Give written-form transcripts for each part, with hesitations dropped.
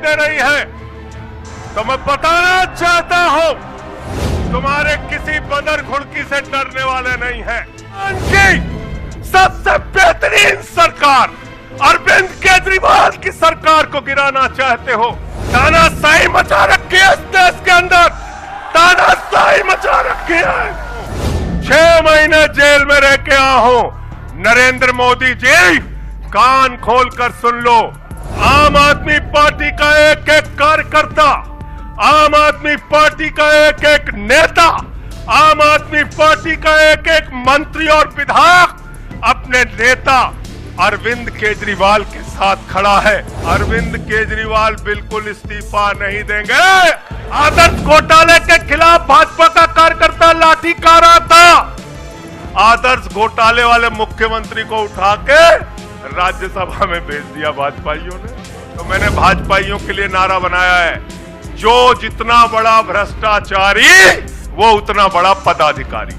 दे रही है तो मैं बताना चाहता हूं, तुम्हारे किसी बंदर घुड़की से डरने वाले नहीं हैं। उनकी सबसे बेहतरीन सरकार अरविंद केजरीवाल की सरकार को गिराना चाहते हो। तानाशाही मचा रखी है इस देश के अंदर, तानाशाही मचा रखी है। 6 महीने जेल में रह के आया हूं। नरेंद्र मोदी जी, कान खोलकर सुन लो, आम आदमी पार्टी का एक एक कार्यकर्ता, आम आदमी पार्टी का एक एक नेता, आम आदमी पार्टी का एक एक मंत्री और विधायक अपने नेता अरविंद केजरीवाल के साथ खड़ा है। अरविंद केजरीवाल बिल्कुल इस्तीफा नहीं देंगे। आदर्श घोटाले के खिलाफ भाजपा का कार्यकर्ता लाठी कारा था। आदर्श घोटाले वाले मुख्यमंत्री को उठा के राज्यसभा में भेज दिया भाजपाइयों ने। तो मैंने भाजपाइयों के लिए नारा बनाया है, जो जितना बड़ा भ्रष्टाचारी वो उतना बड़ा पदाधिकारी।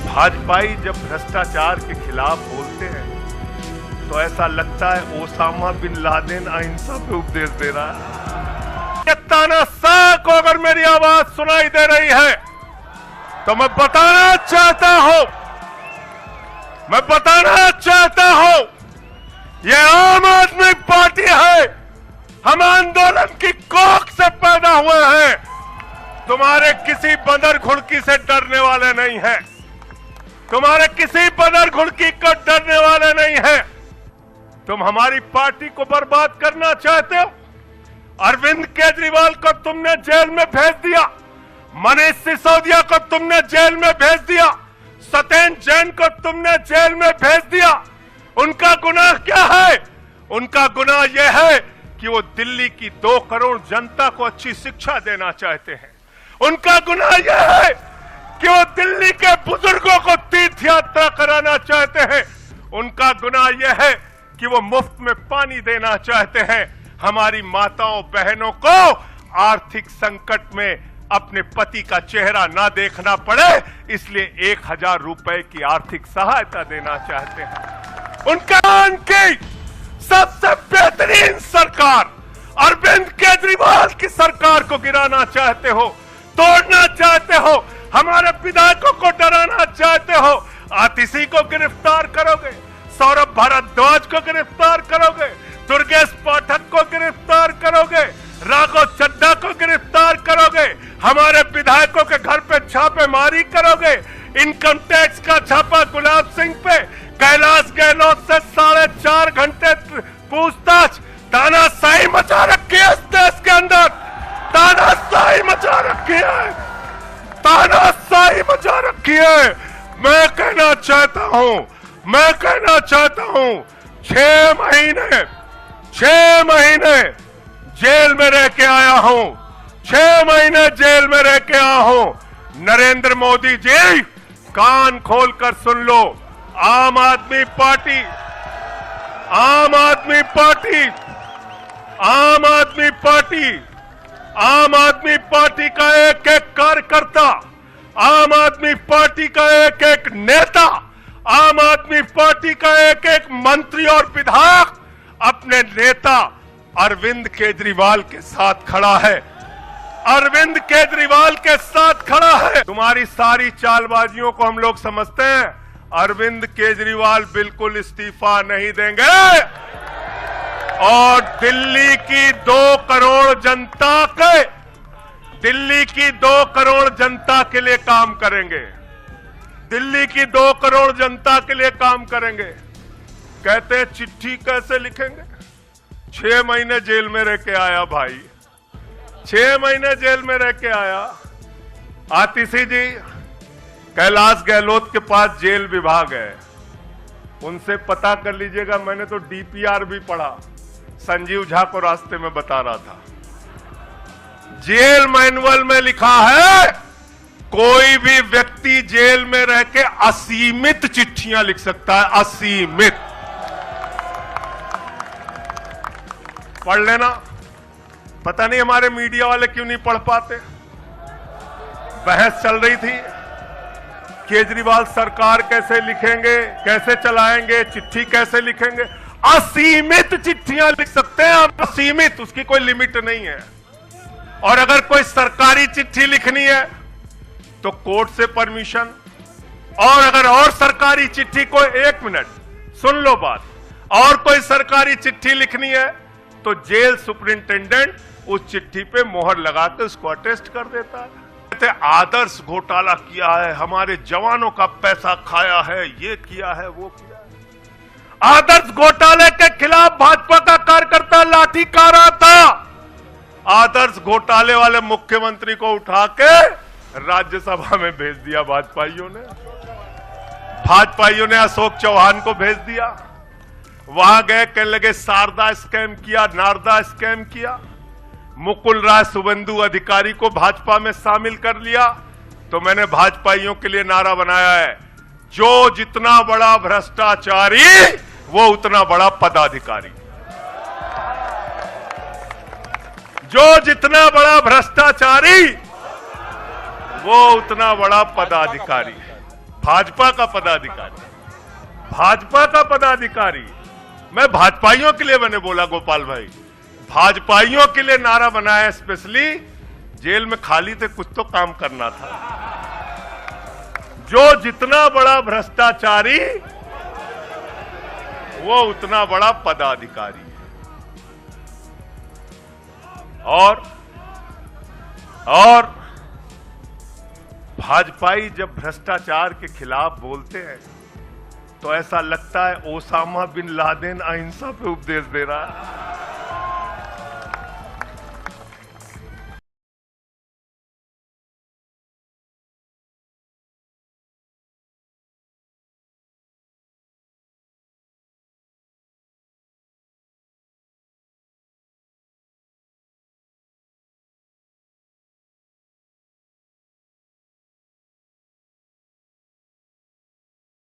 भाजपाई जब भ्रष्टाचार के खिलाफ बोलते हैं तो ऐसा लगता है ओसामा बिन लादेन अहिंसा पे उपदेश दे रहा है। तानाशाह को अगर मेरी आवाज सुनाई दे रही है तो मैं बताना चाहता हूं, ये आम आदमी पार्टी है। हम आंदोलन की कोख से पैदा हुए हैं। तुम्हारे किसी बंदर घुड़की से डरने वाले नहीं हैं। तुम्हारे किसी बंदर घुड़की को डरने वाले नहीं हैं। तुम हमारी पार्टी को बर्बाद करना चाहते हो। अरविंद केजरीवाल को तुमने जेल में भेज दिया, मनीष सिसोदिया को तुमने जेल में भेज दिया, सत्येंद्र जैन को तुमने जेल में भेज दिया। उनका गुनाह क्या है? उनका गुनाह यह है कि वो दिल्ली की 2 करोड़ जनता को अच्छी शिक्षा देना चाहते हैं। उनका गुनाह यह है कि वो दिल्ली के बुजुर्गों को तीर्थ यात्रा कराना चाहते हैं। उनका गुनाह यह है कि वो मुफ्त में पानी देना चाहते हैं। हमारी माताओं बहनों को आर्थिक संकट में अपने पति का चेहरा ना देखना पड़े, इसलिए 1000 रुपए की आर्थिक सहायता देना चाहते हैं। उनकी सबसे बेहतरीन सरकार अरविंद केजरीवाल की सरकार को गिराना चाहते हो, तोड़ना चाहते हो, हमारे विधायकों को डराना चाहते हो। आतिशी को गिरफ्तार करोगे, सौरभ भारद्वाज को गिरफ्तार करोगे, दुर्गेश पाठक को गिरफ्तार करोगे, राघव चड्ढा को गिरफ्तार करोगे, हमारे विधायकों के घर पे छापेमारी करोगे, इनकम टैक्स का छापा गुलाब सिंह पे, कैलाश गहलोत से 4.5 घंटे पूछताछ। तानाशाही मचा रखी है इस देश के अंदर, तानाशाही मचा रखी है, तानाशाही मचा रखी है। मैं कहना चाहता हूं 6 महीने जेल में रह के आया हूं, 6 महीने जेल में रह के आया हूं। नरेंद्र मोदी जी, कान खोलकर सुन लो, आम आदमी पार्टी का एक एक कार्यकर्ता, आम आदमी पार्टी का एक एक नेता, आम आदमी पार्टी का एक एक मंत्री और विधायक अपने नेता अरविंद केजरीवाल के साथ खड़ा है। अरविंद केजरीवाल के साथ खड़ा है। तुम्हारी सारी चालबाजियों को हम लोग समझते हैं। अरविंद केजरीवाल बिल्कुल इस्तीफा नहीं देंगे और दिल्ली की 2 करोड़ जनता के लिए काम करेंगे। दिल्ली की 2 करोड़ जनता के लिए काम करेंगे। कहते हैं चिट्ठी कैसे लिखेंगे? 6 महीने जेल में रह के आया भाई, 6 महीने जेल में रह के आया। आतिशी जी, कैलाश गहलोत के पास जेल विभाग है, उनसे पता कर लीजिएगा। मैंने तो डीपीआर भी पढ़ा, संजीव झा को रास्ते में बता रहा था। जेल मैनुअल में लिखा है कोई भी व्यक्ति जेल में रह के असीमित चिट्ठियां लिख सकता है, असीमित। पढ़ लेना। पता नहीं हमारे मीडिया वाले क्यों नहीं पढ़ पाते। बहस चल रही थी, केजरीवाल सरकार कैसे लिखेंगे, कैसे चलाएंगे, चिट्ठी कैसे लिखेंगे। असीमित चिट्ठियां लिख सकते हैं आप, असीमित, उसकी कोई लिमिट नहीं है। और अगर कोई सरकारी चिट्ठी लिखनी है तो कोर्ट से परमिशन, और अगर और सरकारी चिट्ठी को, 1 मिनट सुन लो बात, और कोई सरकारी चिट्ठी लिखनी है तो जेल सुपरिंटेंडेंट उस चिट्ठी पे मोहर लगा के उसको अटेस्ट कर देता है। आदर्श घोटाला किया है, हमारे जवानों का पैसा खाया है, ये किया है, वो किया है। आदर्श घोटाले के खिलाफ भाजपा का कार्यकर्ता लाठी कारा था। आदर्श घोटाले वाले मुख्यमंत्री को उठा के राज्यसभा में भेज दिया भाजपाइयों ने। भाजपाइयों ने अशोक चौहान को भेज दिया, वहां गए, कहने लगे शारदा स्कैम किया, नारदा स्कैम किया। मुकुल राय शुभेंदु अधिकारी को भाजपा में शामिल कर लिया। तो मैंने भाजपाइयों के लिए नारा बनाया है, जो जितना बड़ा भ्रष्टाचारी वो उतना बड़ा पदाधिकारी। जो जितना बड़ा भ्रष्टाचारी वो उतना बड़ा पदाधिकारी। भाजपा का पदाधिकारी, भाजपा का पदाधिकारी। मैं भाजपाइयों के लिए मैंने बोला, गोपाल भाई, भाजपाइयों के लिए नारा बनाया स्पेशली। जेल में खाली थे, कुछ तो काम करना था। जो जितना बड़ा भ्रष्टाचारी वो उतना बड़ा पदाधिकारी। और भाजपाई जब भ्रष्टाचार के खिलाफ बोलते हैं तो ऐसा लगता है ओसामा बिन लादेन अहिंसा पे उपदेश दे रहा है।